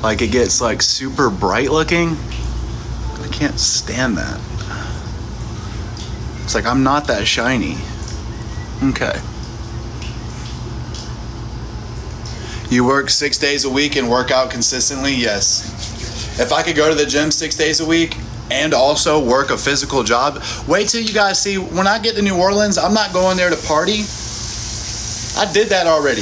Like it gets like super bright looking. I can't stand that. It's like I'm not that shiny. Okay. You work 6 days a week and work out consistently? Yes. If I could go to the gym 6 days a week and also work a physical job, wait till you guys see, when I get to New Orleans, I'm not going there to party. I did that already.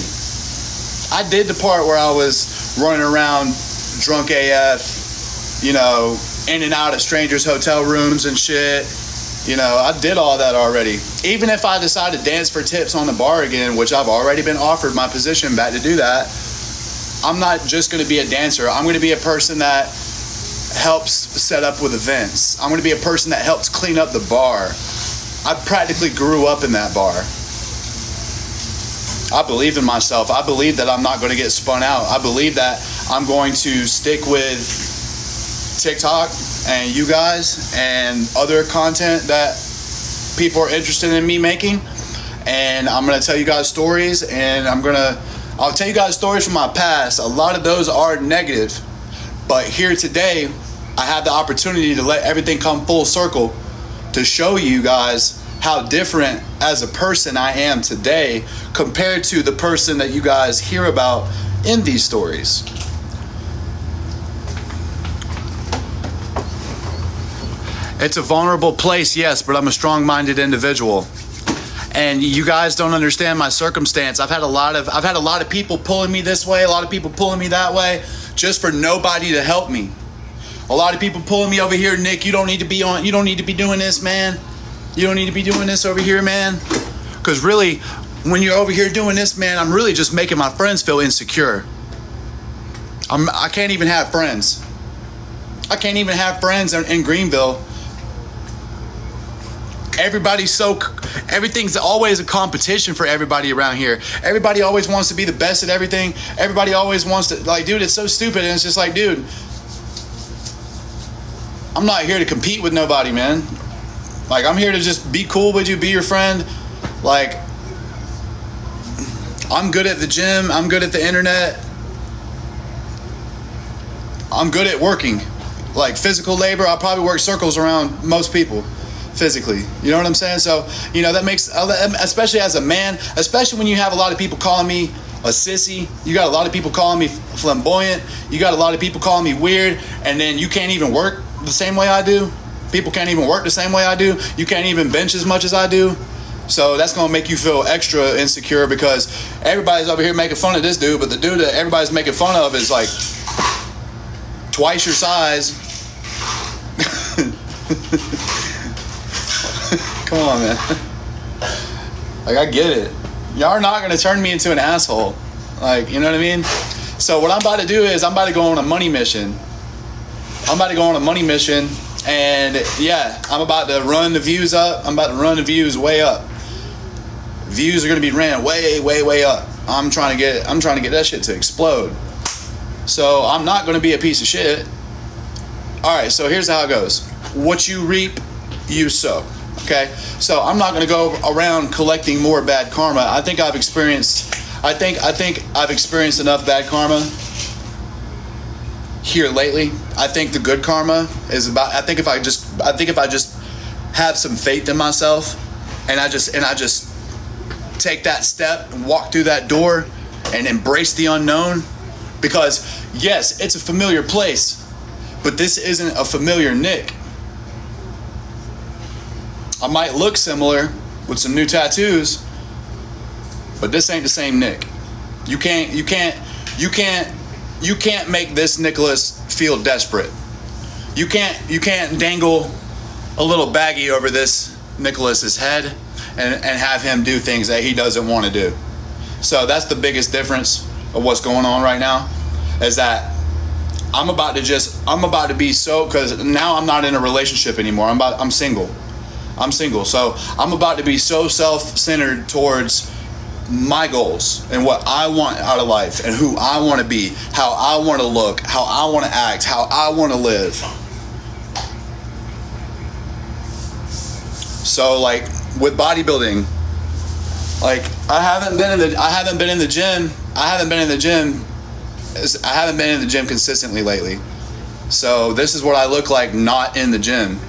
I did the part where I was running around drunk AF, you know, in and out of strangers' hotel rooms and shit. You know, I did all that already. Even if I decide to dance for tips on the bar again, which I've already been offered my position back to do that, I'm not just going to be a dancer. I'm going to be a person that helps set up with events. I'm going to be a person that helps clean up the bar. I practically grew up in that bar. I believe in myself. I believe that I'm not going to get spun out. I believe that I'm going to stick with TikTok and you guys and other content that people are interested in me making. And I'm going to tell you guys stories, and I'll tell you guys stories from my past. A lot of those are negative, but here today I have the opportunity to let everything come full circle to show you guys how different as a person I am today compared to the person that you guys hear about in these stories. It's a vulnerable place, yes, but I'm a strong-minded individual. And you guys don't understand my circumstance. I've had a lot of people pulling me this way, a lot of people pulling me that way, just for nobody to help me. A lot of people pulling me over here, Nick, you don't need to be doing this, man. You don't need to be doing this over here, man. Because really, when you're over here doing this, man, I'm really just making my friends feel insecure. I can't even have friends. I can't even have friends in Greenville. Everything's always a competition for everybody around here. Everybody always wants to be the best at everything. Everybody always wants to, like, dude, it's so stupid. And it's just like, dude, I'm not here to compete with nobody, man. Like, I'm here to just be cool with you, be your friend. Like, I'm good at the gym. I'm good at the internet. I'm good at working. Like, physical labor, I'll probably work circles around most people. Physically, you know what I'm saying? So, you know, that makes, especially as a man, especially when you have a lot of people calling me a sissy, you got a lot of people calling me flamboyant, you got a lot of people calling me weird, and then you can't even work the same way I do. People can't even work the same way I do. You can't even bench as much as I do. So that's going to make you feel extra insecure because everybody's over here making fun of this dude, but the dude that everybody's making fun of is like twice your size. Come on, man. Like, I get it. Y'all are not going to turn me into an asshole. Like, you know what I mean? So what I'm about to do is I'm about to go on a money mission. And yeah, I'm about to run the views up. I'm about to run the views way up. Views are going to be ran way, way, way up. I'm trying to get that shit to explode. So I'm not going to be a piece of shit. All right, so here's how it goes. What you reap, you sow. Okay, so I'm not going to go around collecting more bad karma. I think I've experienced enough bad karma here lately. I think the good karma is about. I think if I just have some faith in myself, and I just take that step and walk through that door and embrace the unknown, because yes, it's a familiar place, but this isn't a familiar Nick. I might look similar with some new tattoos, but this ain't the same Nick. You can't make this Nicholas feel desperate. You can't dangle a little baggie over this Nicholas's head and have him do things that he doesn't want to do. So that's the biggest difference of what's going on right now, is that I'm about to be so, because now I'm not in a relationship anymore. I'm single. So I'm about to be so self-centered towards my goals and what I want out of life and who I want to be, how I want to look, how I want to act, how I want to live. So like with bodybuilding, like I haven't been in the gym I haven't been in the gym consistently lately. So this is what I look like not in the gym.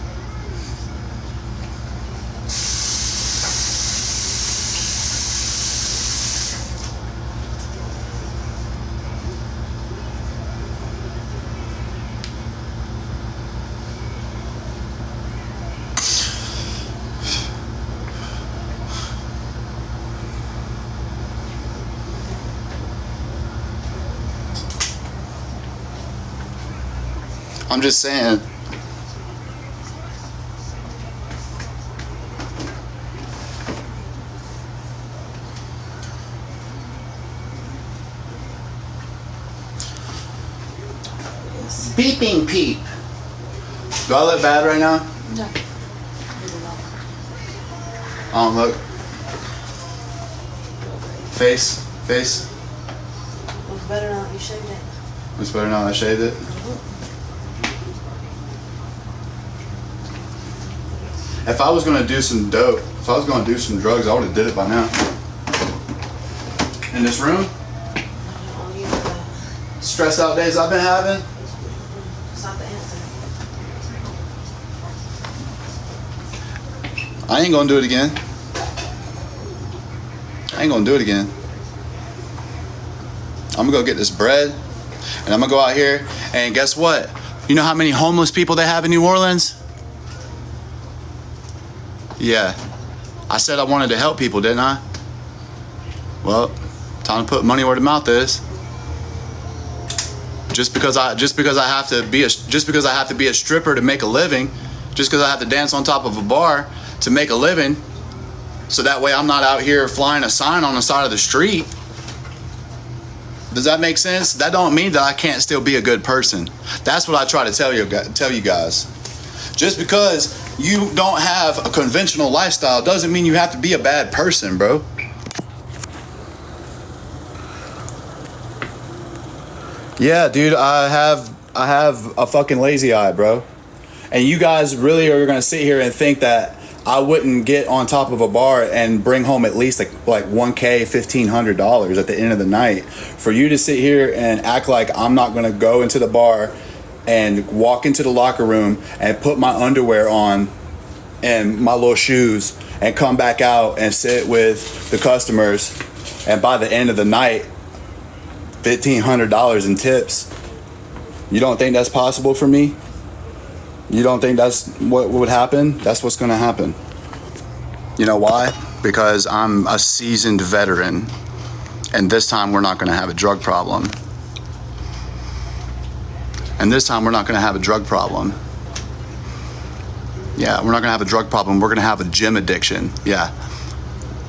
I'm just saying. Beeping peep. Do I look bad right now? No. I don't look. Face. Looks better now that you shaved it. It's better now that I shaved it. If I was gonna do some dope, if I was gonna do some drugs, I would have did it by now. In this room, I'll use that. stress out days I've been having. It's not the answer. I ain't gonna do it again. I'm gonna go get this bread, and I'm gonna go out here, and guess what? You know how many homeless people they have in New Orleans? Yeah. I said I wanted to help people, didn't I? Well, time to put money where the mouth is. Just because I have to be a stripper to make a living, just because I have to dance on top of a bar to make a living, so that way I'm not out here flying a sign on the side of the street. Does that make sense? That don't mean that I can't still be a good person. That's what I try to tell you guys. Just because you don't have a conventional lifestyle doesn't mean you have to be a bad person, bro. Yeah, dude, I have a fucking lazy eye, bro. And you guys really are gonna sit here and think that I wouldn't get on top of a bar and bring home at least like $1,000, $1,500 at the end of the night. For you to sit here and act like I'm not gonna go into the bar and walk into the locker room and put my underwear on and my little shoes and come back out and sit with the customers, and by the end of the night, $1,500 in tips. You don't think that's possible for me? You don't think that's what would happen? That's what's gonna happen. You know why? Because I'm a seasoned veteran, and this time we're not gonna have a drug problem. Yeah, we're not gonna have a drug problem. We're gonna have a gym addiction. Yeah.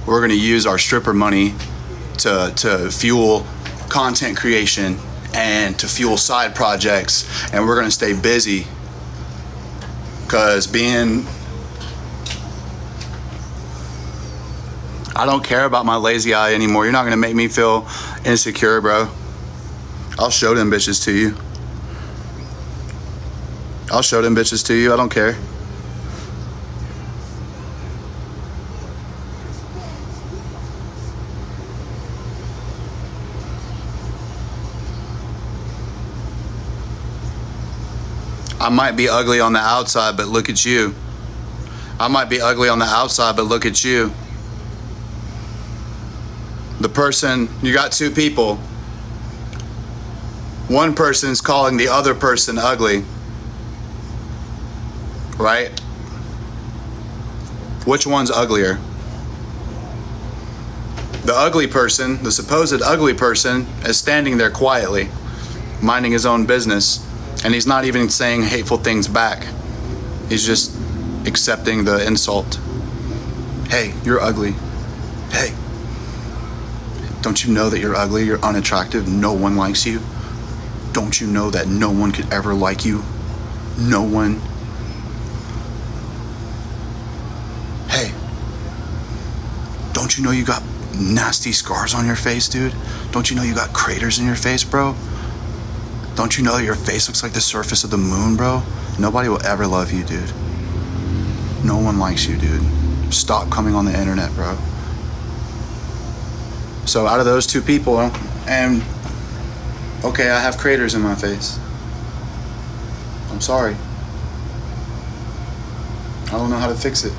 We're gonna use our stripper money to fuel content creation and to fuel side projects, and we're gonna stay busy. Cause I don't care about my lazy eye anymore. You're not gonna make me feel insecure, bro. I'll show them bitches to you. I don't care. I might be ugly on the outside, but look at you. The person, you got two people. One person's calling the other person ugly. Right? Which one's uglier? The ugly person, the supposed ugly person, is standing there quietly, minding his own business. And he's not even saying hateful things back. He's just accepting the insult. Hey, you're ugly. Hey, don't you know that you're ugly? You're unattractive. No one likes you. Don't you know that no one could ever like you? No one. Hey, don't you know you got nasty scars on your face, dude? Don't you know you got craters in your face, bro? Don't you know that your face looks like the surface of the moon, bro? Nobody will ever love you, dude. No one likes you, dude. Stop coming on the internet, bro. So out of those two people, and Okay, I have craters in my face. I'm sorry. I don't know how to fix it.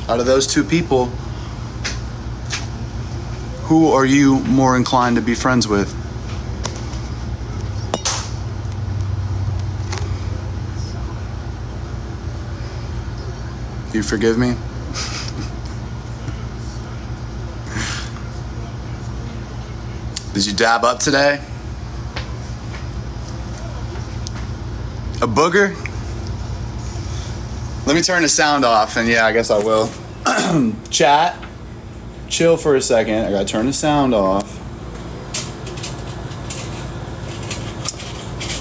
Out of those two people, who are you more inclined to be friends with? You forgive me? Did you dab up today? A booger? Let me turn the sound off, and yeah, I guess I will. Chat, chill for a second. I gotta turn the sound off.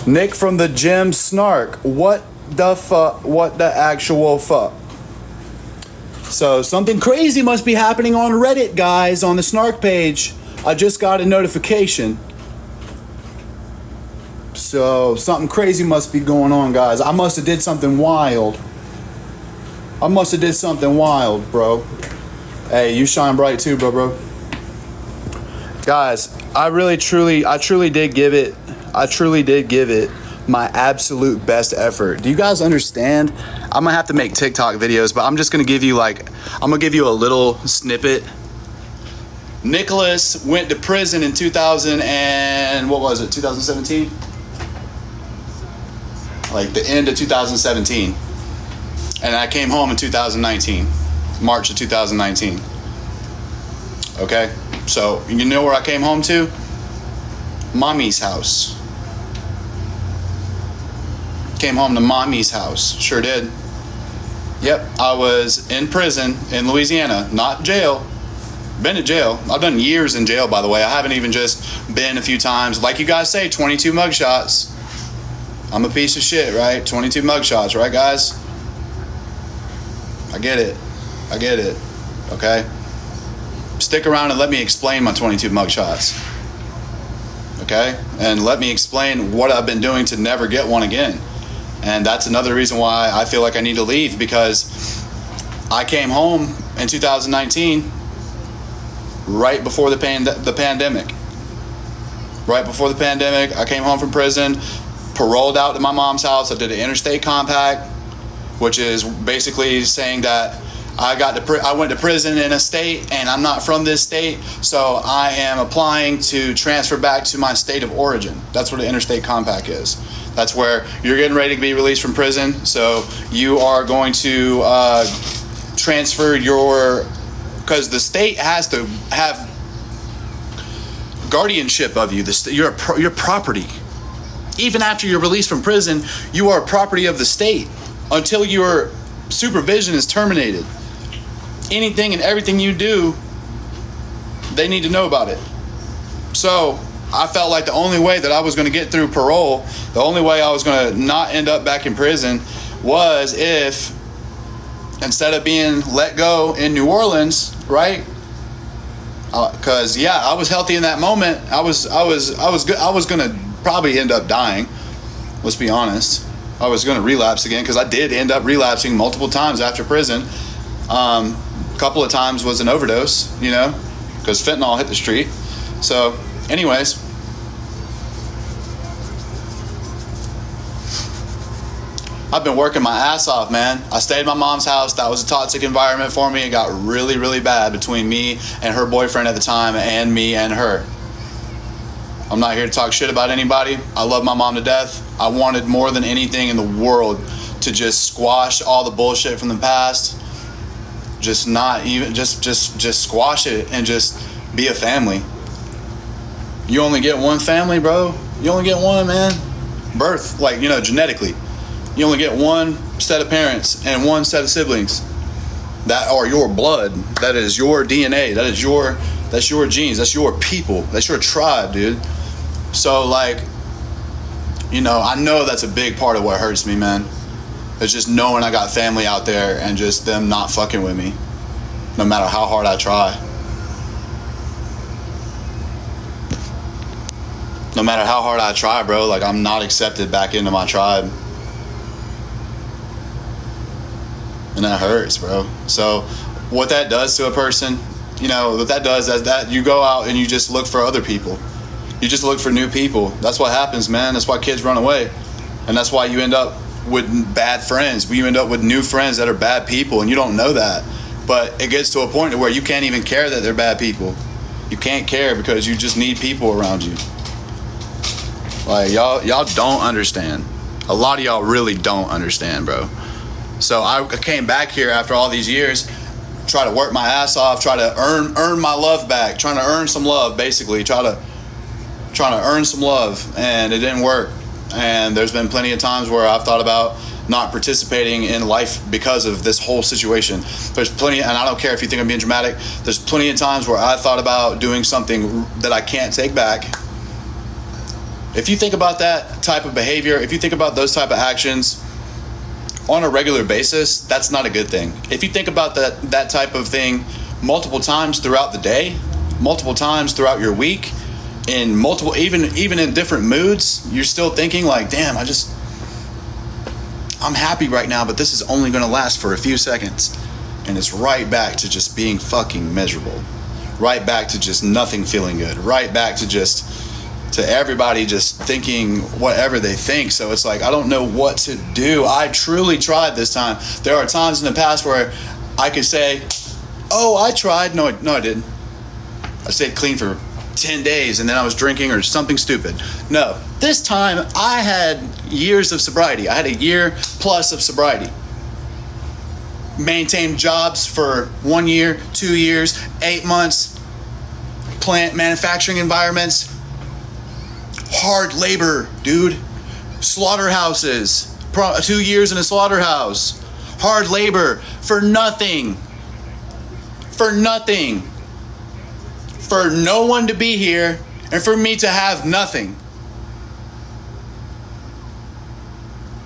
Nick from the gym snark. What the fuck? What the actual fuck? So something crazy must be happening on Reddit, guys, on the snark page. I just got a notification. So something crazy must be going on, guys. I must have did something wild. Bro. Hey, you shine bright too, bro. Guys, I truly did give it my absolute best effort. Do you guys understand? I'm gonna have to make TikTok videos, but I'm just gonna give you a little snippet. Nicholas went to prison in 2017? Like the end of 2017. And I came home in 2019, March of 2019. Okay, so you know where I came home to? Mommy's house. Came home to Mommy's house, sure did. Yep, I was in prison in Louisiana, not jail. Been to jail. I've done years in jail, by the way. I haven't even just been a few times. Like you guys say, 22 mugshots. I'm a piece of shit, right? 22 mugshots, right, guys? I get it. Okay? Stick around and let me explain my 22 mugshots. Okay? And let me explain what I've been doing to never get one again. And that's another reason why I feel like I need to leave, because I came home in 2019 right before the pandemic. Right before the pandemic, I came home from prison, paroled out to my mom's house. I did an interstate compact, which is basically saying that I went to prison in a state and I'm not from this state, so I am applying to transfer back to my state of origin. That's what an interstate compact is. That's where you're getting ready to be released from prison, so you are going to transfer because the state has to have guardianship of you. Your property. Even after you're released from prison, you are property of the state until your supervision is terminated. Anything and everything you do, they need to know about it. So I felt like the only way that I was going to get through parole, the only way I was going to not end up back in prison, was if instead of being let go in New Orleans, right? Because I was healthy in that moment. I was good. I was going to probably end up dying. Let's be honest. I was going to relapse again, because I did end up relapsing multiple times after prison. A couple of times was an overdose, because fentanyl hit the street. So, anyways, I've been working my ass off, man. I stayed at my mom's house. That was a toxic environment for me. It got really, really bad between me and her boyfriend at the time, and me and her. I'm not here to talk shit about anybody. I love my mom to death. I wanted more than anything in the world to just squash all the bullshit from the past. Just squash it and just be a family. You only get one family, bro. You only get one, man. Birth, genetically. You only get one set of parents and one set of siblings that are your blood. That is your DNA. That's your genes. That's your people. That's your tribe, dude. So, I know that's a big part of what hurts me, man. It's just knowing I got family out there and just them not fucking with me, no matter how hard I try. No matter how hard I try, bro, I'm not accepted back into my tribe. And that hurts, bro. So what that does to a person, you know, what that does is that you go out and you just look for other people. You just look for new people. That's what happens, man. That's why kids run away. And that's why you end up with bad friends. You end up with new friends that are bad people, and you don't know that. But it gets to a point where you can't even care that they're bad people. You can't care because you just need people around you. Like, y'all don't understand. A lot of y'all really don't understand, bro. So I came back here after all these years, try to work my ass off, try to earn my love back, trying to earn some love, basically, trying to earn some love, and it didn't work. And there's been plenty of times where I've thought about not participating in life because of this whole situation. There's plenty, and I don't care if you think I'm being dramatic, there's plenty of times where I thought about doing something that I can't take back. If you think about that type of behavior, if you think about those type of actions on a regular basis, that's not a good thing. If you think about that type of thing multiple times throughout the day, multiple times throughout your week, in multiple, even in different moods, you're still thinking like, damn, I'm happy right now, but this is only gonna last for a few seconds. And it's right back to just being fucking miserable. Right back to just nothing feeling good. Right back to everybody just thinking whatever they think. So it's like, I don't know what to do. I truly tried this time. There are times in the past where I could say, oh, I tried. No, I didn't. I stayed clean for 10 days and then I was drinking or something stupid. No, this time I had years of sobriety. I had a year plus of sobriety. Maintained jobs for 1 year, 2 years, 8 months, plant manufacturing environments, hard labor, dude. Slaughterhouses, 2 years in a slaughterhouse, hard labor for nothing. For nothing. For no one to be here and for me to have nothing.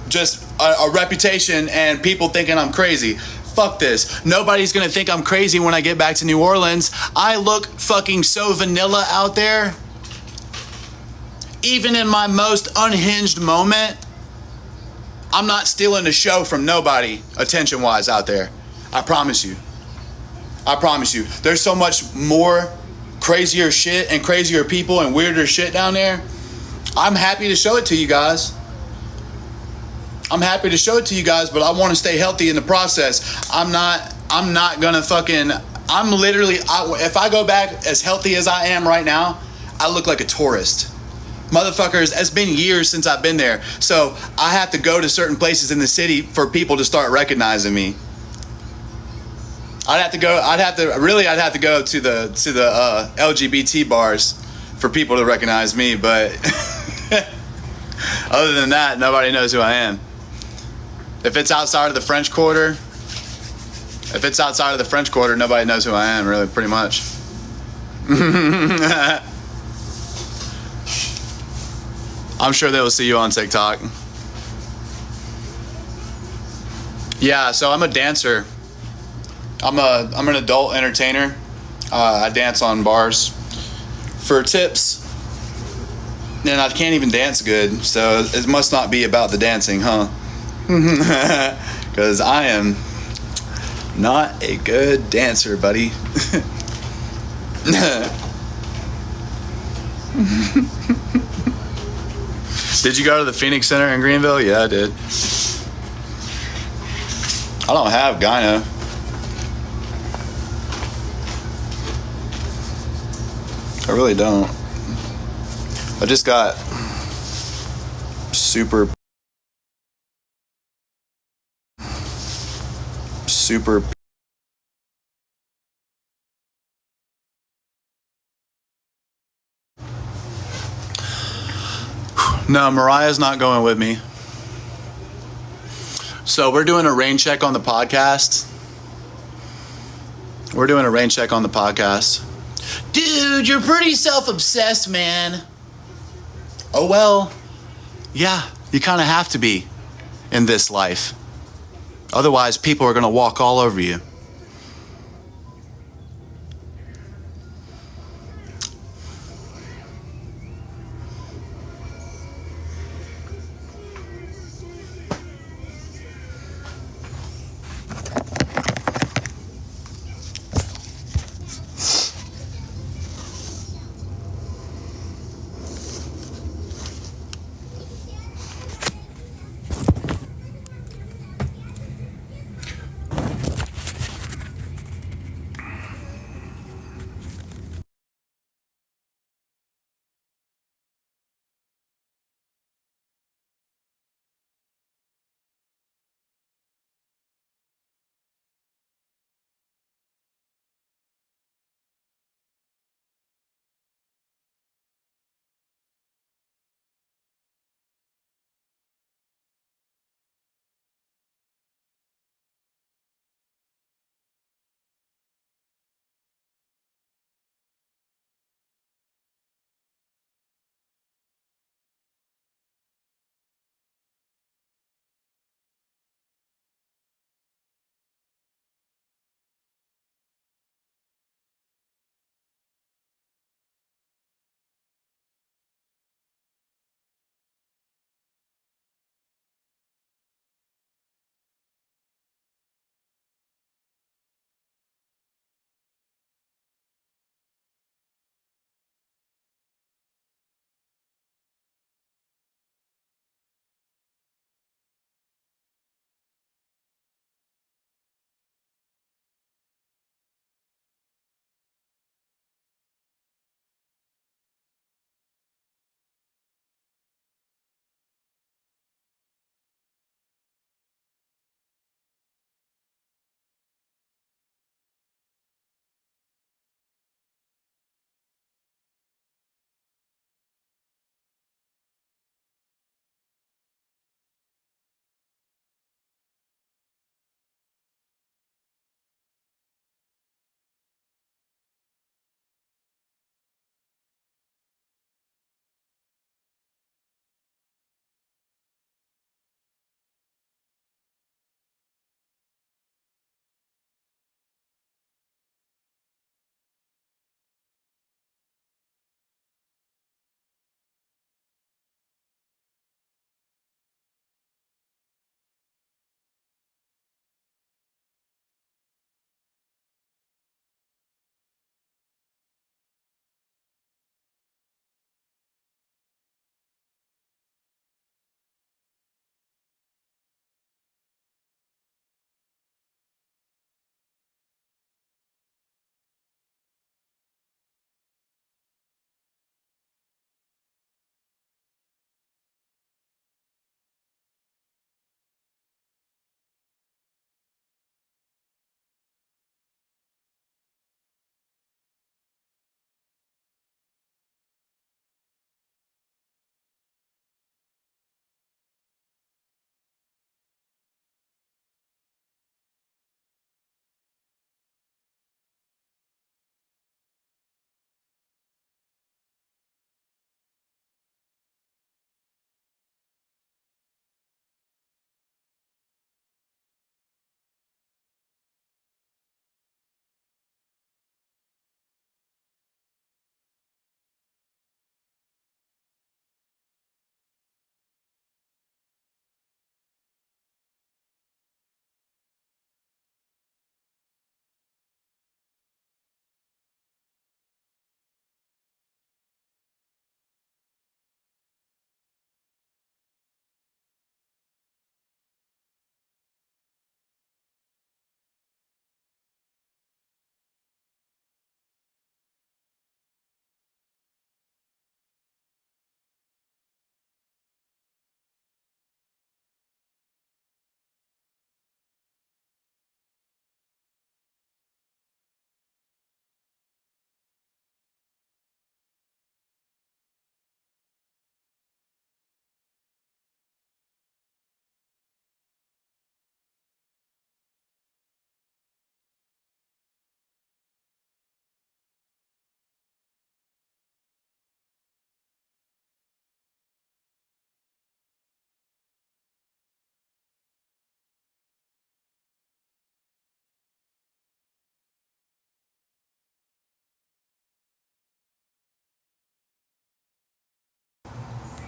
Just a reputation and people thinking I'm crazy. Fuck this. Nobody's gonna think I'm crazy when I get back to New Orleans. I look fucking so vanilla out there. Even in my most unhinged moment, I'm not stealing a show from nobody attention-wise out there. I promise you. I promise you. There's so much more crazier shit and crazier people and weirder shit down there. I'm happy to show it to you guys. I'm happy to show it to you guys, but I want to stay healthy in the process. I'm not gonna fucking, if I go back as healthy as I am right now, I look like a tourist. Motherfuckers, it's been years since I've been there. So I have to go to certain places in the city for people to start recognizing me. I'd have to go to the LGBT bars for people to recognize me, but other than that, nobody knows who I am. If it's outside of the French Quarter, nobody knows who I am, really, pretty much. I'm sure they will see you on TikTok. Yeah, so I'm a dancer. I'm an adult entertainer. I dance on bars for tips. And I can't even dance good, so it must not be about the dancing, huh? Because I am not a good dancer, buddy. Did you go to the Phoenix Center in Greenville? Yeah, I did. I don't have gyno. I really don't. I just got super No, Mariah's not going with me. So we're doing a rain check on the podcast. Dude, you're pretty self-obsessed, man. Oh well, yeah, you kind of have to be in this life. Otherwise, people are going to walk all over you.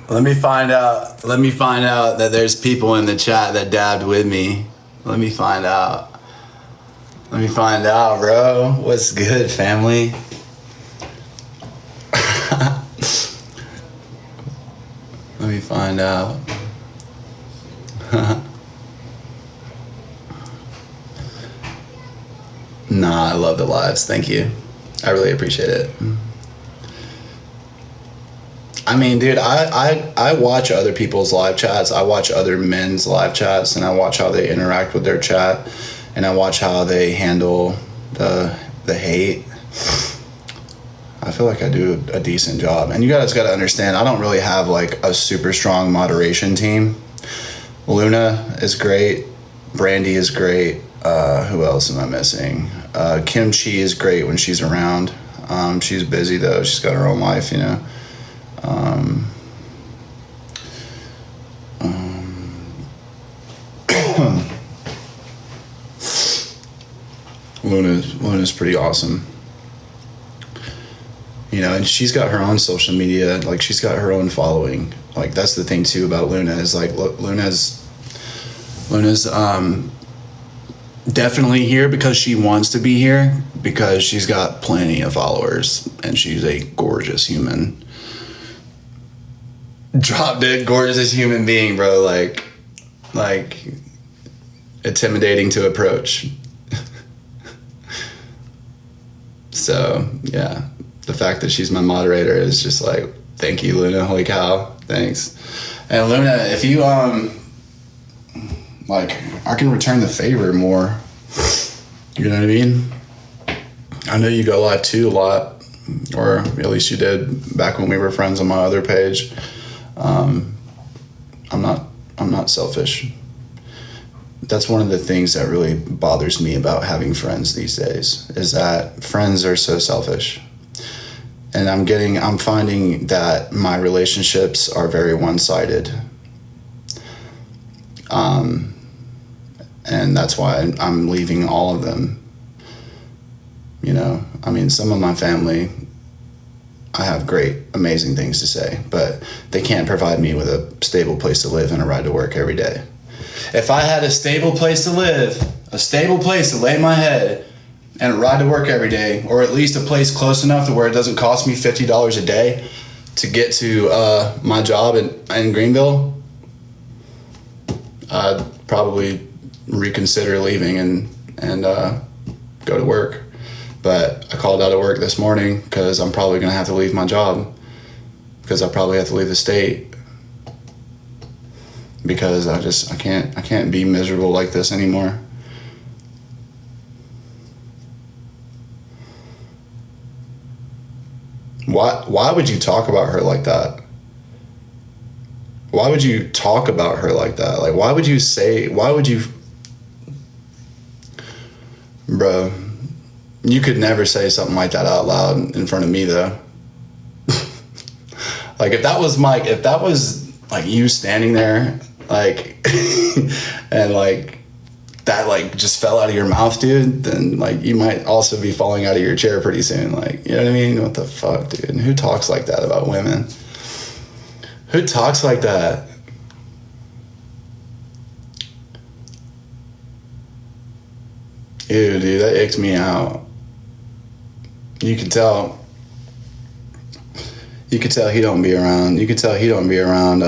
Let me find out that there's people in the chat that dabbed with me. Let me find out, bro. What's good, family? Let me find out. Nah, I love the lives. Thank you. I really appreciate it. I mean, dude, I watch other people's live chats. I watch other men's live chats, and I watch how they interact with their chat, and I watch how they handle the hate. I feel like I do a decent job. And you guys got to understand, I don't really have like a super strong moderation team. Luna is great. Brandy is great. Who else am I missing? Kim Chi is great when she's around. She's busy though. She's got her own life, you know. Luna's pretty awesome. You know, and she's got her own social media, like she's got her own following. Like that's the thing too about Luna is like Luna's definitely here because she wants to be here, because she's got plenty of followers and she's a gorgeous human. Drop dead gorgeous human being, bro. Like intimidating to approach. So yeah, the fact that she's my moderator is just like, thank you, Luna. Holy cow, thanks. And Luna, if you like, I can return the favor more. You know what I mean? I know you go live too a lot, or at least you did back when we were friends on my other page. I'm not selfish. That's one of the things that really bothers me about having friends these days, is that friends are so selfish. And I'm finding that my relationships are very one-sided. And that's why I'm leaving all of them. You know, I mean, some of my family, I have great, amazing things to say, but they can't provide me with a stable place to live and a ride to work every day. If I had a stable place to live, a stable place to lay my head, and a ride to work every day, or at least a place close enough to where it doesn't cost me $50 a day to get to my job in Greenville, I'd probably reconsider leaving and go to work. But I called out of work this morning because I'm probably going to have to leave my job, because I probably have to leave the state, because I can't be miserable like this anymore. Why would you talk about her like that? Why would you talk about her like that? Like, why would you, bro, you could never say something like that out loud in front of me though. Like if that was like you standing there, like, and like that like just fell out of your mouth, dude, then like you might also be falling out of your chair pretty soon. Like, you know what I mean? What the fuck, dude? And who talks like that about women? Who talks like that? Ew, dude, that icks me out. You can tell he don't be around. You can tell he don't be around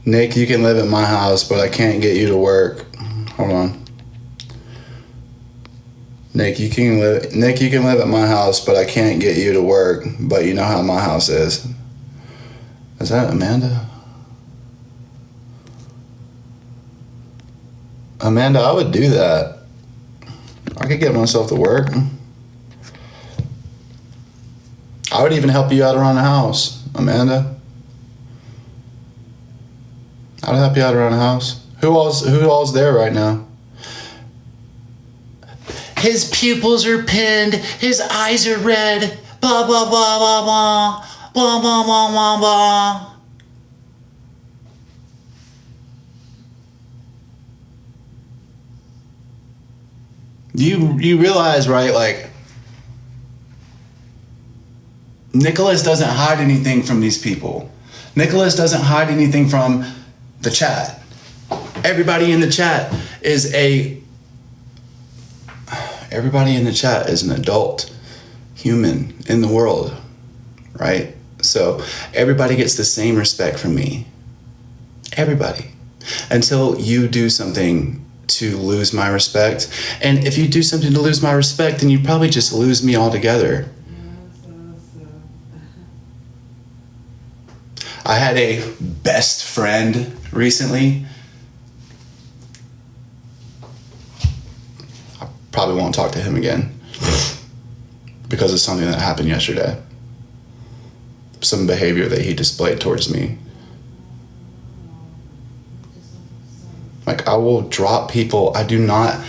Nick, you can live at my house, but I can't get you to work. Hold on. Nick, you can live at my house, but I can't get you to work. But you know how my house is. Is that Amanda? Amanda, I would do that. I could get myself to work. I would even help you out around the house, Amanda. I'd help you out around the house. Who all's there right now? His pupils are pinned. His eyes are red. Blah, blah, blah, blah, blah. Blah, blah, blah, blah, blah. You realize, right, like, Nicholas doesn't hide anything from these people. Nicholas doesn't hide anything from the chat. Everybody in the chat is an adult human in the world, right? So everybody gets the same respect from me. Everybody. Until you do something to lose my respect. And if you do something to lose my respect, then you probably just lose me altogether. I had a best friend recently. I probably won't talk to him again because of something that happened yesterday. Some behavior that he displayed towards me. Like, I will drop people. I do not.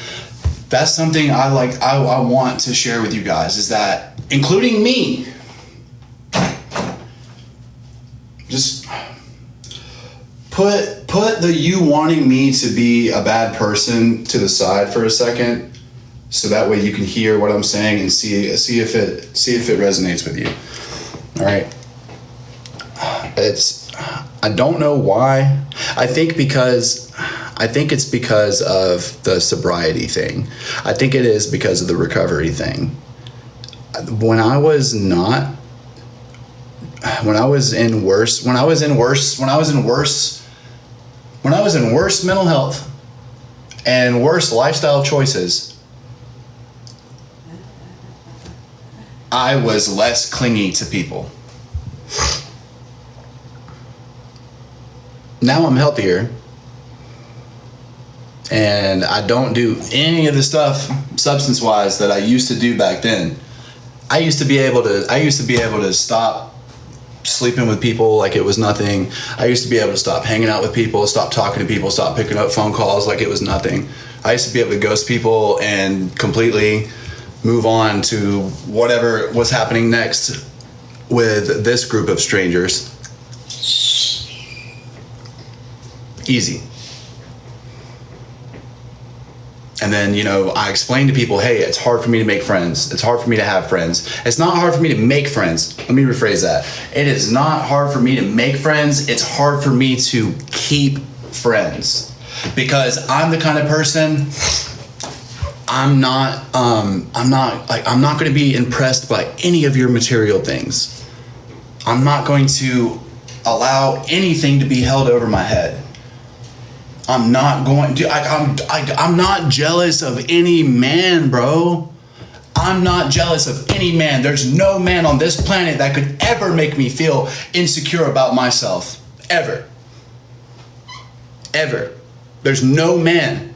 That's something I want to share with you guys, is that, including me, just put the you wanting me to be a bad person to the side for a second, so that way you can hear what I'm saying and see if it resonates with you. All right. I don't know why. I think it's because of the sobriety thing. I think it is because of the recovery thing. When I was in worse mental health and worse lifestyle choices, I was less clingy to people. Now I'm healthier. And I don't do any of the stuff substance-wise that I used to do back then. I used to be able to stop sleeping with people like it was nothing. I used to be able to stop hanging out with people, stop talking to people, stop picking up phone calls like it was nothing. I used to be able to ghost people and completely move on to whatever was happening next with this group of strangers. Easy. And then, I explain to people, hey, it's hard for me to make friends. It's hard for me to have friends. It's not hard for me to make friends. Let me rephrase that. It is not hard for me to make friends. It's hard for me to keep friends. Because I'm the kind of person, I'm not going to be impressed by any of your material things. I'm not going to allow anything to be held over my head. I'm not going to. I'm not jealous of any man, bro. I'm not jealous of any man. There's no man on this planet that could ever make me feel insecure about myself. Ever. Ever. There's no man.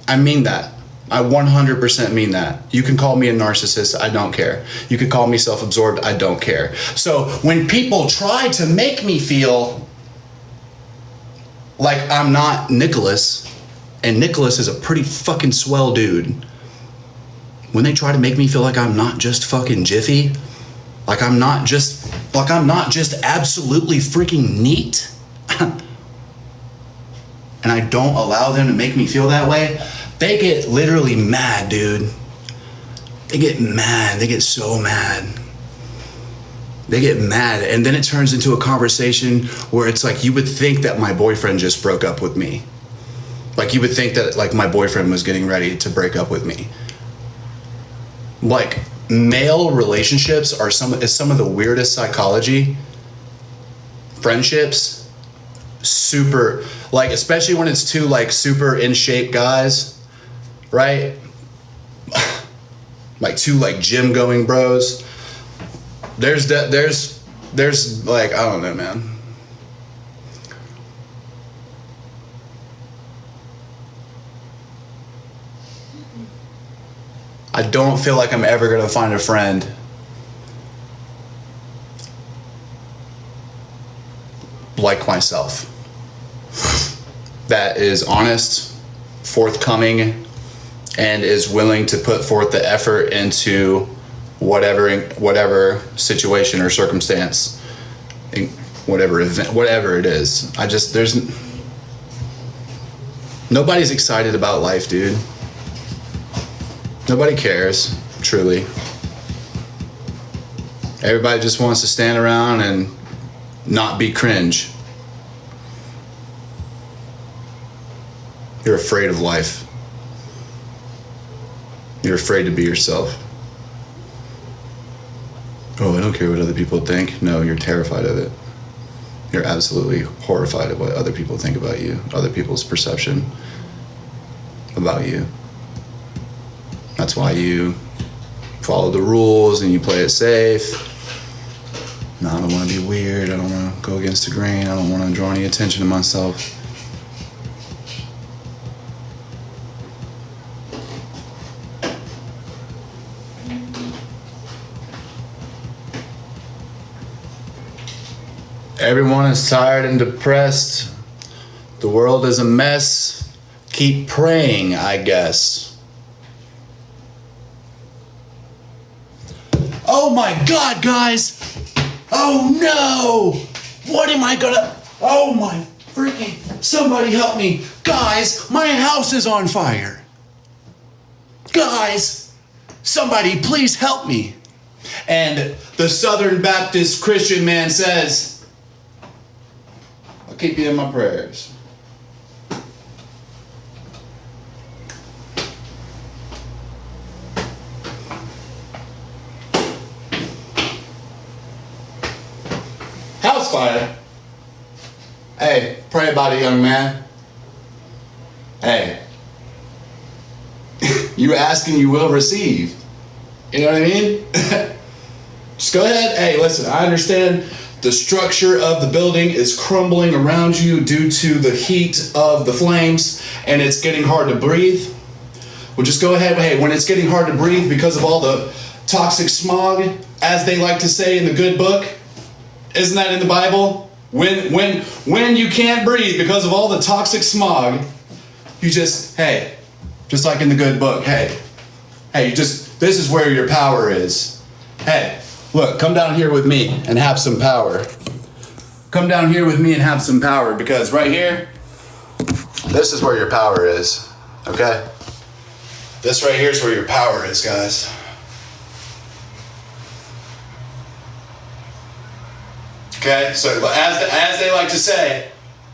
I mean that. I 100% mean that. You can call me a narcissist. I don't care. You can call me self-absorbed. I don't care. So when people try to make me feel like I'm not Nicholas, and Nicholas is a pretty fucking swell dude, when they try to make me feel like I'm not just fucking Jiffy, like I'm not just absolutely freaking neat, and I don't allow them to make me feel that way, they get literally mad, dude. They get mad. They get so mad. They get mad, and then it turns into a conversation where it's like, you would think that my boyfriend just broke up with me. Like, you would think that, like, my boyfriend was getting ready to break up with me. Like, male relationships is some of the weirdest psychology. Friendships, super, like, especially when it's two, like, super in shape guys, right? Like, two, like, gym going bros. There's like, I don't know, man. I don't feel like I'm ever gonna find a friend like myself that is honest, forthcoming, and is willing to put forth the effort into whatever situation or circumstance, whatever event, whatever it is. Nobody's excited about life, dude. Nobody cares, truly. Everybody just wants to stand around and not be cringe. You're afraid of life. You're afraid to be yourself. Oh, I don't care what other people think. No, you're terrified of it. You're absolutely horrified of what other people think about you, other people's perception about you. That's why you follow the rules and you play it safe. No, I don't want to be weird. I don't want to go against the grain. I don't want to draw any attention to myself. Everyone is tired and depressed. The world is a mess. Keep praying, I guess. Oh my God, guys! Oh no! What am I gonna... Oh my freaking... Somebody help me. Guys, my house is on fire. Guys, somebody please help me. And the Southern Baptist Christian man says, I'll keep you in my prayers. House fire. Hey, pray about it, young man. Hey. You ask and you will receive. You know what I mean? Just go ahead. Hey, listen, I understand the structure of the building is crumbling around you due to the heat of the flames and it's getting hard to breathe. Well, just go ahead. Hey, when it's getting hard to breathe because of all the toxic smog, as they like to say in the good book, isn't that in the Bible? When you can't breathe because of all the toxic smog, you just, hey, just like in the good book, hey, you just, this is where your power is. Hey, look, come down here with me and have some power. Come down here with me and have some power, because right here, this is where your power is, okay? This right here is where your power is, guys. Okay, so as they like to say,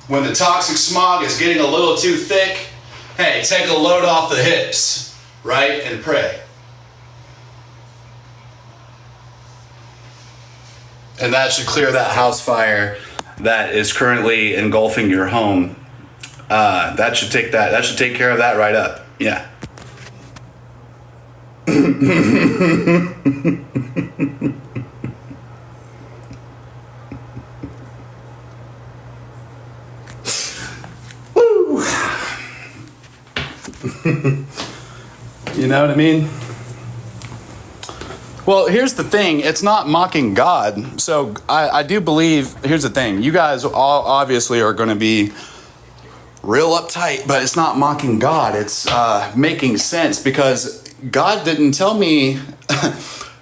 when the toxic smog is getting a little too thick, hey, take a load off the hips, right, and pray. And that should clear that house fire that is currently engulfing your home. That should take care of that right up. Yeah. Woo. You know what I mean? Well, here's the thing. It's not mocking God. So I do believe, here's the thing. You guys all obviously are going to be real uptight, but it's not mocking God. It's making sense, because God didn't tell me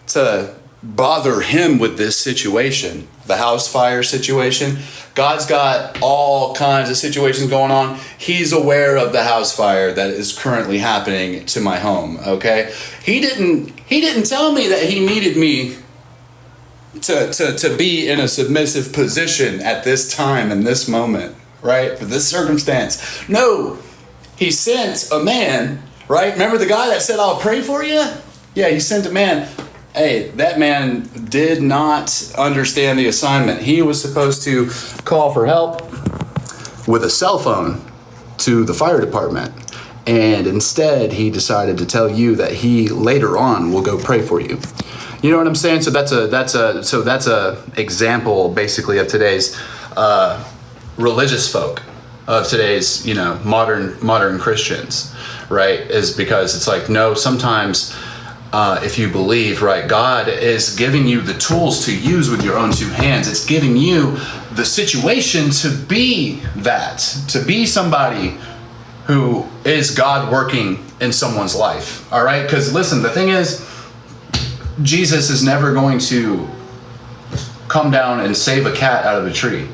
to bother him with this situation, the house fire situation. God's got all kinds of situations going on. He's aware of the house fire that is currently happening to my home, okay? He didn't tell me that he needed me to be in a submissive position at this time and this moment, right? For this circumstance. No, he sent a man, right? Remember the guy that said, I'll pray for you? Yeah, he sent a man. Hey, that man did not understand the assignment. He was supposed to call for help with a cell phone to the fire department. And instead, he decided to tell you that he later on will go pray for you. You know what I'm saying? So that's a example basically of today's religious folk, of today's, modern Christians, right? Is because it's like, no, sometimes if you believe, right, God is giving you the tools to use with your own two hands. It's giving you the situation to be that, to be somebody who is God working in someone's life, all right? Because listen, the thing is, Jesus is never going to come down and save a cat out of a tree.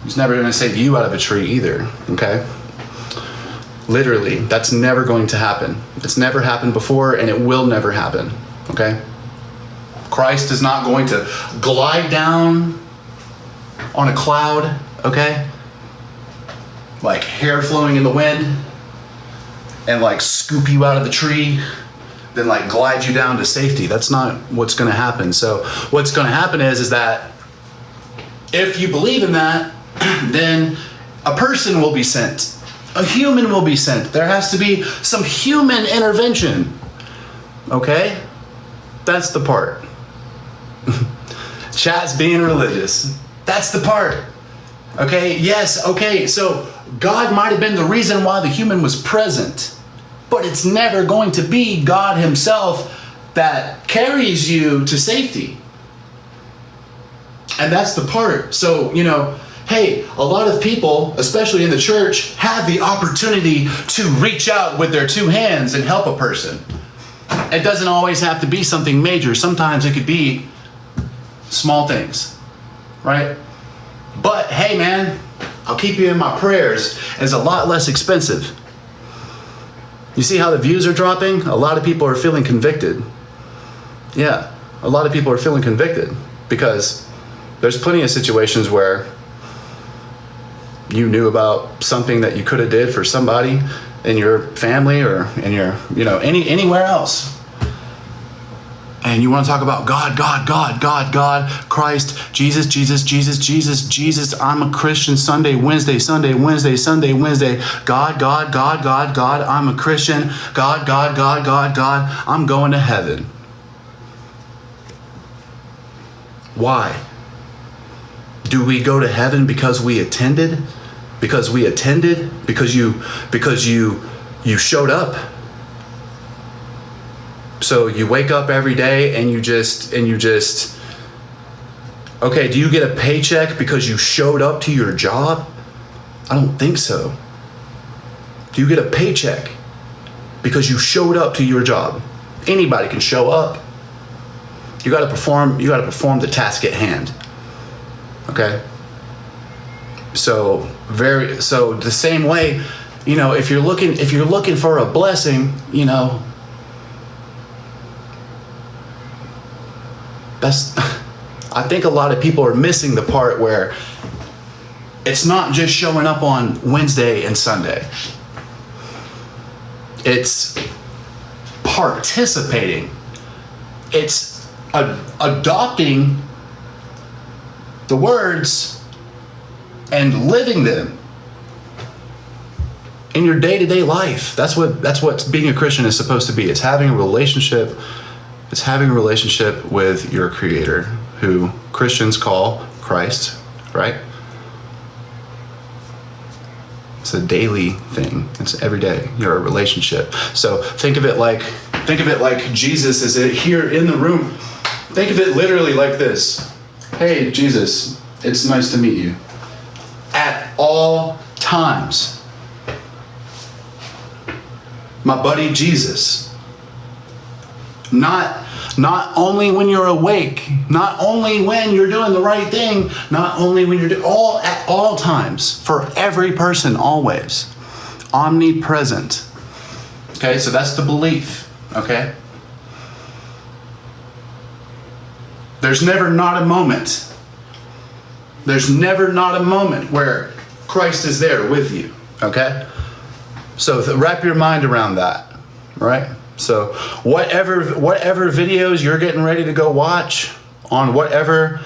He's never going to save you out of a tree either, okay? Literally, that's never going to happen. It's never happened before, and it will never happen, okay? Christ is not going to glide down on a cloud, okay? Like hair flowing in the wind, and like scoop you out of the tree, then like glide you down to safety. That's not what's going to happen. So what's going to happen is that if you believe in that, then a person will be sent. A human will be sent. There has to be some human intervention. Okay? That's the part. Chat's being religious. That's the part. Okay? Yes, okay. So God might have been the reason why the human was present, but it's never going to be God himself that carries you to safety. And that's the part. So, hey, a lot of people, especially in the church, have the opportunity to reach out with their two hands and help a person. It doesn't always have to be something major. Sometimes it could be small things, right? But hey, man, I'll keep you in my prayers. It's a lot less expensive. You see how the views are dropping? A lot of people are feeling convicted. Yeah, a lot of people are feeling convicted because there's plenty of situations where you knew about something that you could have did for somebody in your family or in your, anywhere else. And you want to talk about God, Christ, Jesus. I'm a Christian. Sunday, Wednesday. God. I'm a Christian. God. I'm going to heaven. Why? Do we go to heaven because we attended? Because you showed up? So you wake up every day and you just okay, do you get a paycheck because you showed up to your job? I don't think so. Do you get a paycheck because you showed up to your job? Anybody can show up. You got to perform the task at hand. Okay? So the same way, if you're looking for a blessing, I think a lot of people are missing the part where it's not just showing up on Wednesday and Sunday. It's participating. It's adopting the words and living them in your day-to-day life. That's what being a Christian is supposed to be. It's having a relationship. It's having a relationship with your Creator, who Christians call Christ, right? It's a daily thing. It's every day. You're a relationship. So think of it like Jesus is here in the room. Think of it literally like this. Hey, Jesus, it's nice to meet you. At all times. My buddy Jesus. Not only when you're awake, not only when you're doing the right thing, not only when you're at all times, for every person, always. Omnipresent. Okay, so that's the belief, okay? There's never not a moment. There's never not a moment where Christ is there with you, okay? So wrap your mind around that, right? So whatever videos you're getting ready to go watch on whatever,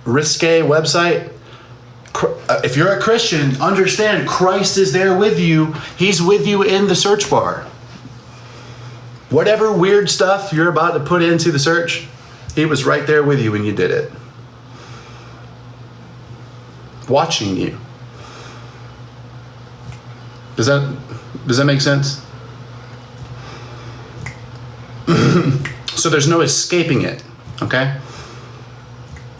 risque website, if you're a Christian, understand Christ is there with you. He's with you in the search bar. Whatever weird stuff you're about to put into the search, he was right there with you when you did it. Watching you. Does that make sense? So there's no escaping it, okay?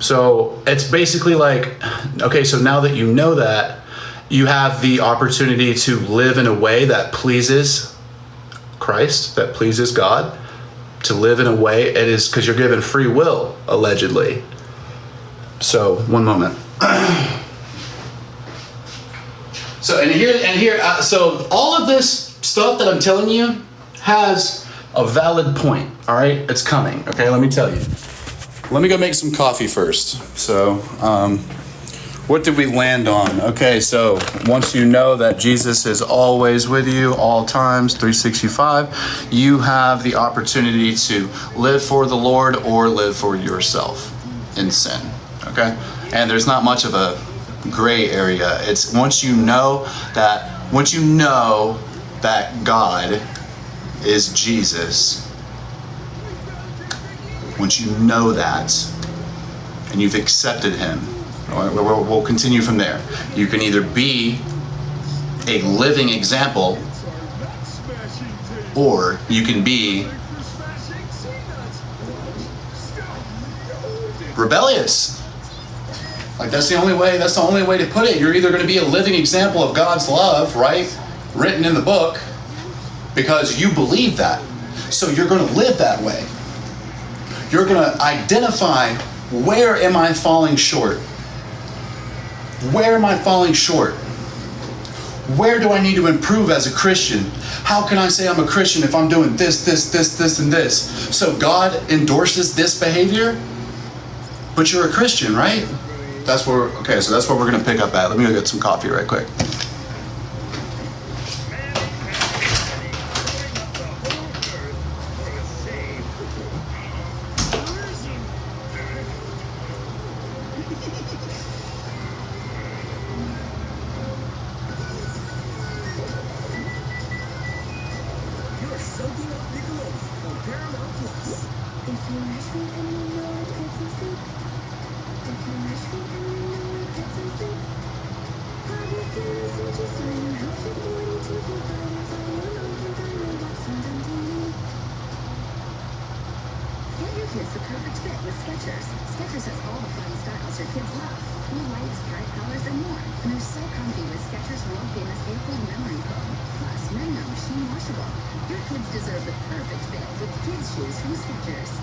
So it's basically like, okay, so now that you know that, you have the opportunity to live in a way that pleases Christ, that pleases God, to live in a way, it is because you're given free will, allegedly. So, one moment. So all of this stuff that I'm telling you has a valid point, all right? It's coming, okay? Let me tell you. Let me go make some coffee first. So, what did we land on? Okay, so once you know that Jesus is always with you, all times, 365, you have the opportunity to live for the Lord or live for yourself in sin, okay? And there's not much of a gray area. It's once you know that God is Jesus, once you know that and you've accepted him, we'll continue from there. You can either be a living example or you can be rebellious. Like that's the only way to put it. You're either going to be a living example of God's love, right? Written in the book, because you believe that. So you're going to live that way. You're going to identify, where am I falling short? Where am I falling short? Where do I need to improve as a Christian? How can I say I'm a Christian if I'm doing this, and this? So God endorses this behavior, but you're a Christian, right? So that's where we're going to pick up at. Let me go get some coffee right quick. It's the perfect fit with Skechers. Skechers has all the fun styles your kids love. Cool lights, bright colors, and more. And they're so comfy with Skechers world-famous air-cooled memory foam. Plus, many are machine washable. Your kids deserve the perfect fit with kids' shoes from Skechers.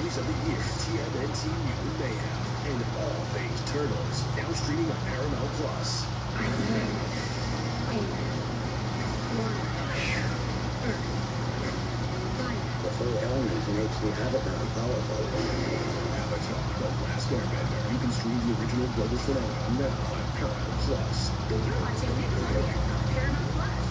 Of the year, TMNT Mutant Mayhem, and all things Turtles, now streaming on Paramount Plus. The full element makes the Avatar powerful. Avatar: The Last Airbender. You can stream the original global phenomenon now on Paramount Plus. You're watching Nickelodeon on Paramount Plus.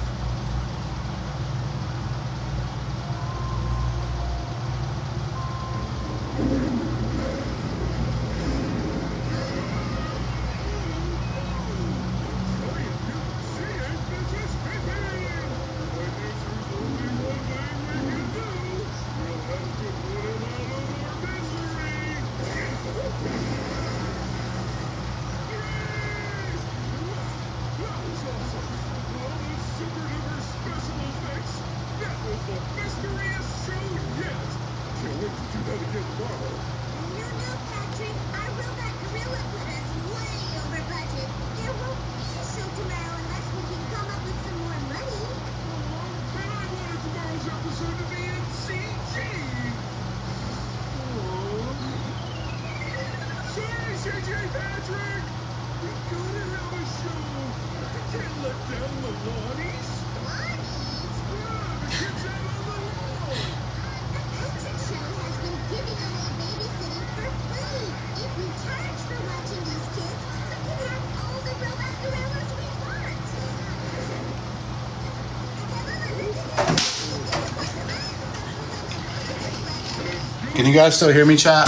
Can you guys still hear me, chat?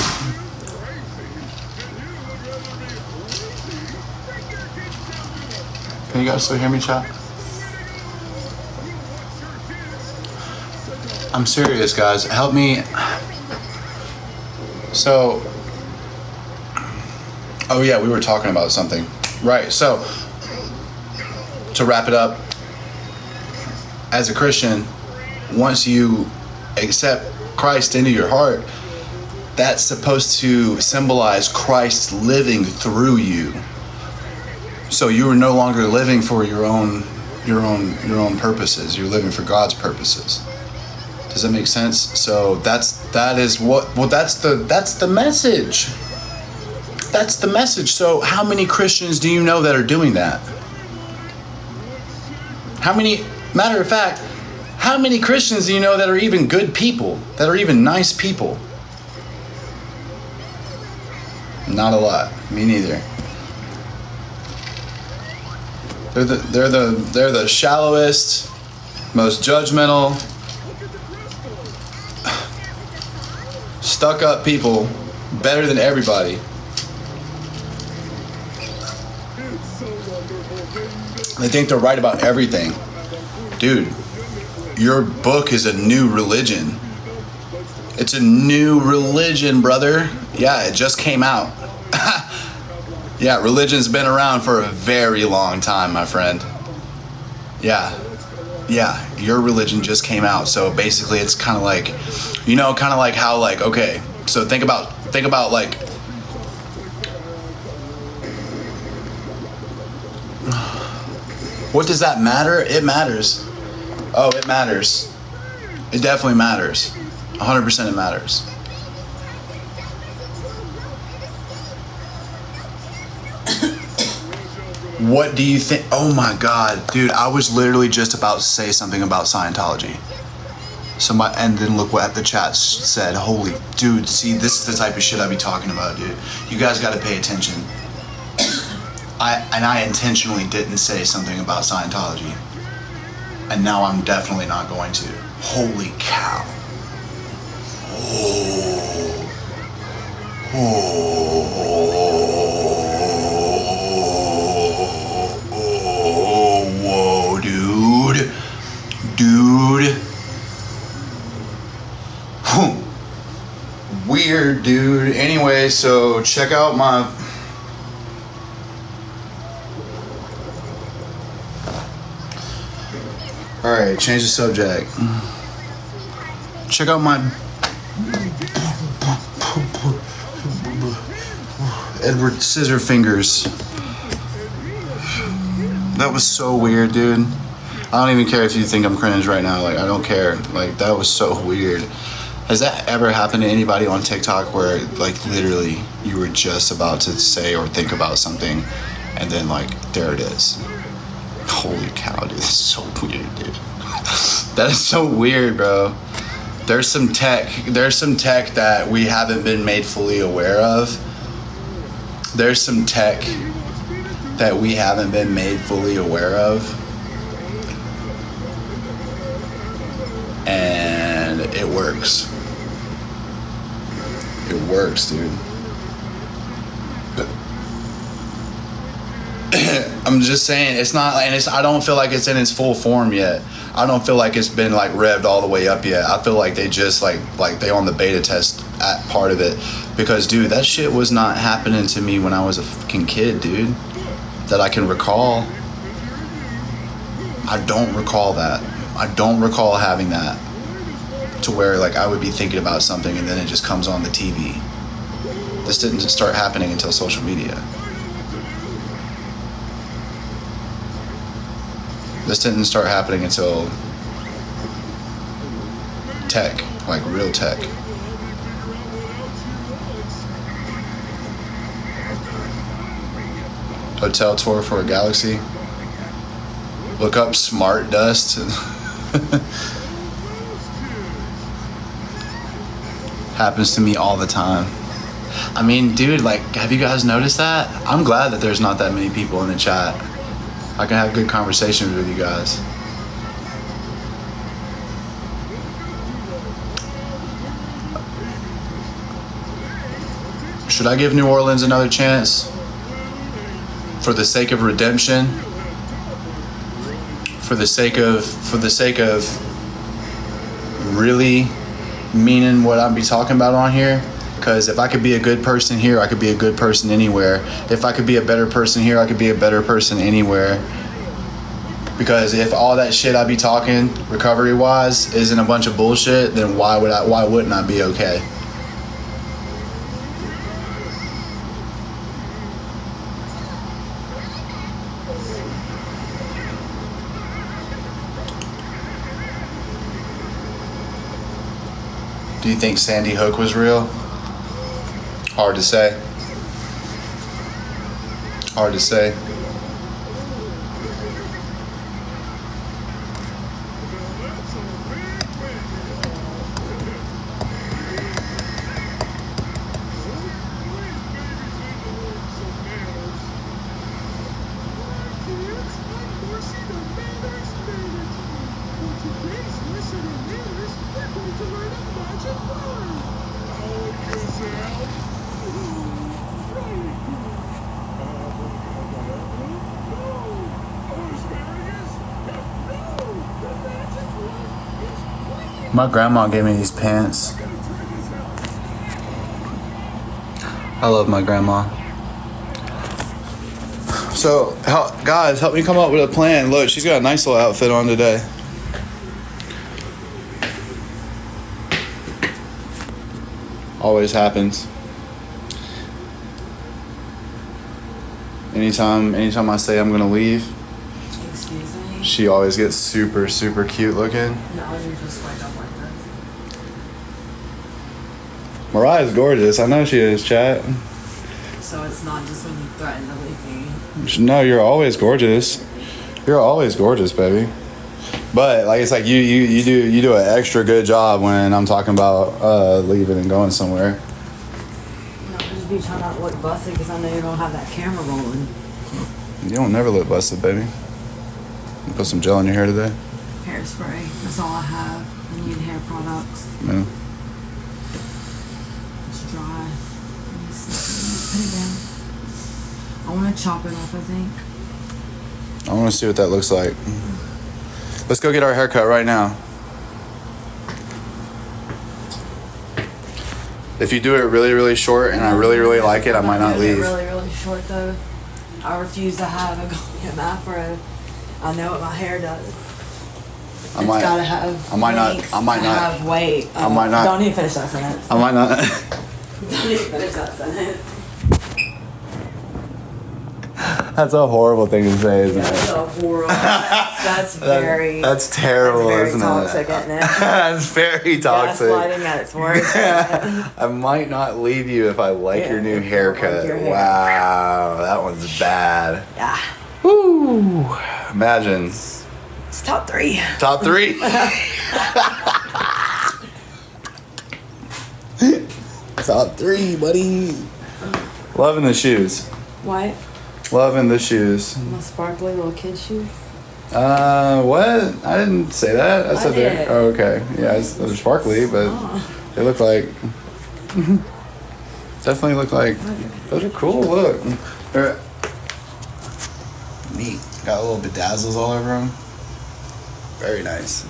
Can you guys still hear me, chat? I'm serious, guys. Help me. So, Oh yeah, we were talking about something. Right, so to wrap it up, as a Christian, once you accept Christ into your heart, that's supposed to symbolize Christ living through you. So you are no longer living for your own purposes. You're living for God's purposes. Does that make sense? So that's the message. That's the message. So how many Christians do you know that are doing that? Matter of fact, how many Christians do you know that are even good people, that are even nice people? Not a lot. Me neither. They're the shallowest, most judgmental, stuck up people, better than everybody. They think they're right about everything. Dude, your book is a new religion. It's a new religion, brother. Yeah, it just came out. Yeah, religion's been around for a very long time, my friend. Yeah, your religion just came out. So basically it's kind of like, kind of like how, like, okay, so think about like, what does that matter? It matters. Oh, it matters. It definitely matters. 100% it matters. What do you think? Oh my God, dude, I was literally just about to say something about Scientology. And then look what the chat said. Holy, dude, see, this is the type of shit I be talking about, dude. You guys got to pay attention. I intentionally didn't say something about Scientology. And now I'm definitely not going to. Holy cow. Whoa, dude. Weird, dude. Anyway, so check out my... Alright, change the subject. Check out my... Edward Scissorfingers. That was so weird, dude. I don't even care if you think I'm cringe right now. Like, I don't care. Like, that was so weird. Has that ever happened to anybody on TikTok where, like, literally you were just about to say or think about something and then, like, there it is? Holy cow, dude. This is so weird, dude. That is so weird, bro. There's some tech that we haven't been made fully aware of. There's some tech that we haven't been made fully aware of. And it works. It works, dude. I'm just saying, it's not, and I don't feel like it's in its full form yet. I don't feel like it's been like revved all the way up yet. I feel like they just like they on the beta test at part of it. Because, dude, that shit was not happening to me when I was a fucking kid, dude. That I can recall. I don't recall that. I don't recall having that. To where, like, I would be thinking about something and then it just comes on the TV. This didn't start happening until social media. This didn't start happening until tech, like real tech. Hotel tour for a galaxy. Look up Smart Dust. Happens to me all the time. I mean, dude, like, have you guys noticed that? I'm glad that there's not that many people in the chat. I can have good conversations with you guys. Should I give New Orleans another chance? For the sake of redemption? For the sake of really meaning what I'll be talking about on here? Because if I could be a good person here, I could be a good person anywhere. If I could be a better person here, I could be a better person anywhere. Because if all that shit I be talking recovery wise isn't a bunch of bullshit, then why wouldn't I be okay? Do you think Sandy Hook was real? Hard to say. Hard to say. My grandma gave me these pants. I love my grandma. So, guys, help me come up with a plan. Look, she's got a nice little outfit on today. Always happens. Anytime I say I'm gonna leave, Excuse me? she always gets super cute looking. No, you're just like up like this. Mariah's gorgeous. I know she is, chat. So it's not just when you threaten to leave me. No, you're always gorgeous. You're always gorgeous, baby. But like it's like you do an extra good job when I'm talking about leaving and going somewhere. No, just be trying not to look busted because I know you're gonna have that camera rolling. You don't never look busted, baby. You put some gel in your hair today. Hairspray. That's all I have. I need hair products. Yeah. It's dry. Let me see. Put it down. I want to chop it off, I think. I want to see what that looks like. Let's go get our haircut right now. If you do it really short and I really like it, I might not leave. Really short though. I refuse to have a Goldie afro. I know what my hair does. I might gotta have length, have weight. I might not. Don't even finish that sentence. I might not. Don't even finish that sentence. That's a horrible thing to say, isn't That's it? a horrible. That's very. That's terrible, very isn't toxic, it? isn't it? That's very toxic. Gaslighting at its worst. I might not leave you if I like your new haircut. Like your hair. Wow, that one's bad. Yeah. Woo! Imagine. It's top 3. Top 3? Top 3, buddy. Loving the shoes. What? Loving the shoes. My sparkly little kid shoes. What? I didn't say that. I said did. they're. Oh, okay. Yeah, they're sparkly, but they look like. Definitely look like. Those are cool. Look. They're neat. Got little bedazzles all over them. Very nice.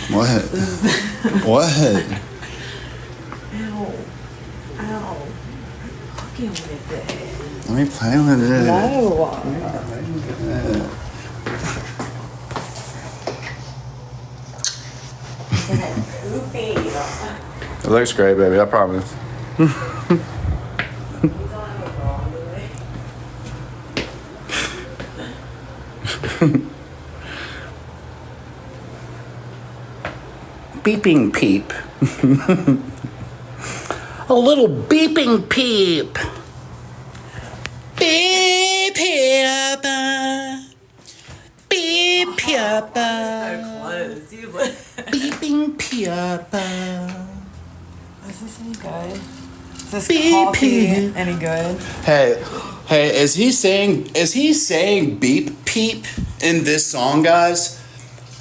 What? What? Ow. Ow. Fucking with it. Let me play with it. No. It looks great, baby. I promise. Beeping peep. A little beeping peep. Beep pippa. Beep pippa. Close. You look. Beeping pippa. Is this any good? Is this Beep coffee peep. any good? Hey, is he saying beep peep in this song, guys?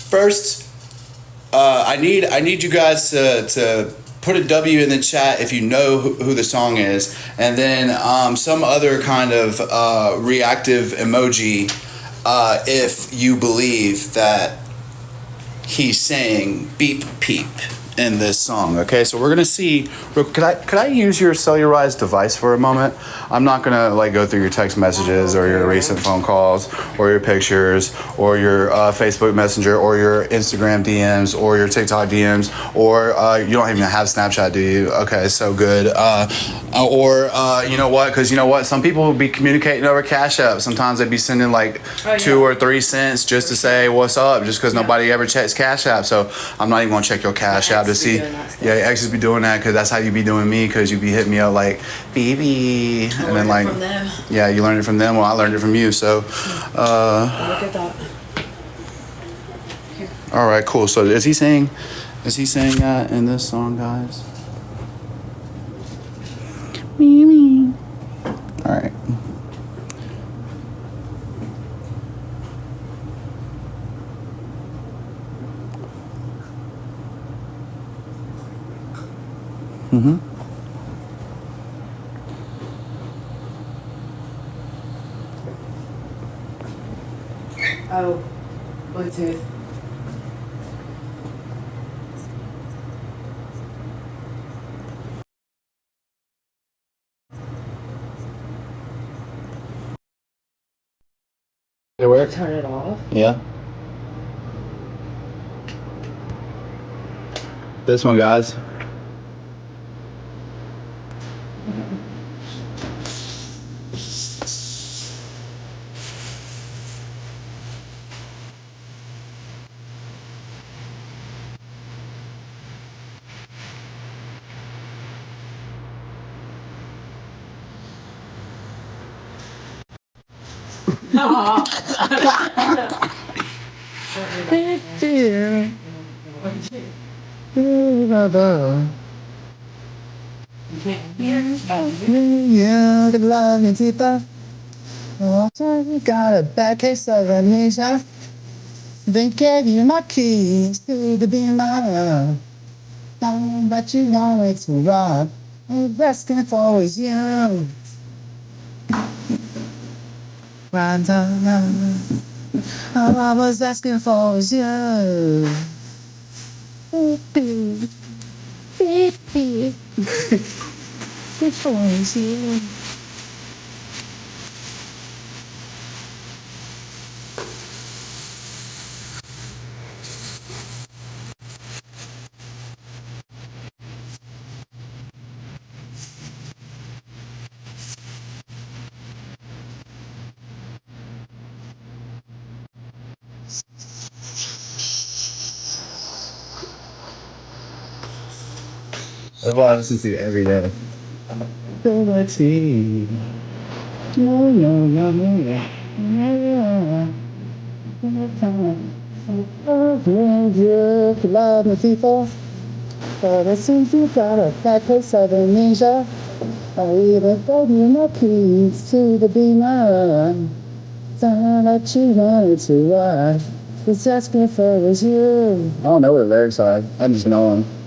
First, I need you guys to put a W in the chat if you know who the song is, and then some other kind of reactive emoji if you believe that he's saying beep peep in this song. Okay, so we're gonna see. Could I use your cellularized device for a moment? I'm not gonna like go through your text messages or your recent phone calls or your pictures or your Facebook Messenger or your Instagram DMs or your TikTok DMs or you don't even have Snapchat, do you? Okay, so good. Or you know what? Because you know what? Some people will be communicating over Cash App. Sometimes they'd be sending like 2 or 3 cents just to say what's up, just because nobody ever checks Cash App. So I'm not even gonna check your Cash App to see. Yeah, your exes be doing that because that's how you be doing me, because you be hitting me up like, baby, and then like, from them. yeah, you learned it from them. Well, I learned it from you. So, Look at that. all right, cool. So is he saying that in this song, guys? All right. Mm-hmm. Oh, Bluetooth. Did it work? Turn it off. Yeah. This one, guys. Yeah, the love and deeper. Got a bad case of amnesia. They gave you my keys to be mine. But you want it to run. All asking for is you. Run, run, run. All I was asking for is you. Beep, beep, beep, beep. For is you. That's what I listen to every day. Ability. No, no, no, no, no. Love me people, but it seems you got a bad case of amnesia. I even told you my keys to the beamer. Time that you wanted to run. Was asking for was you. I don't know what the lyrics are. I just know them.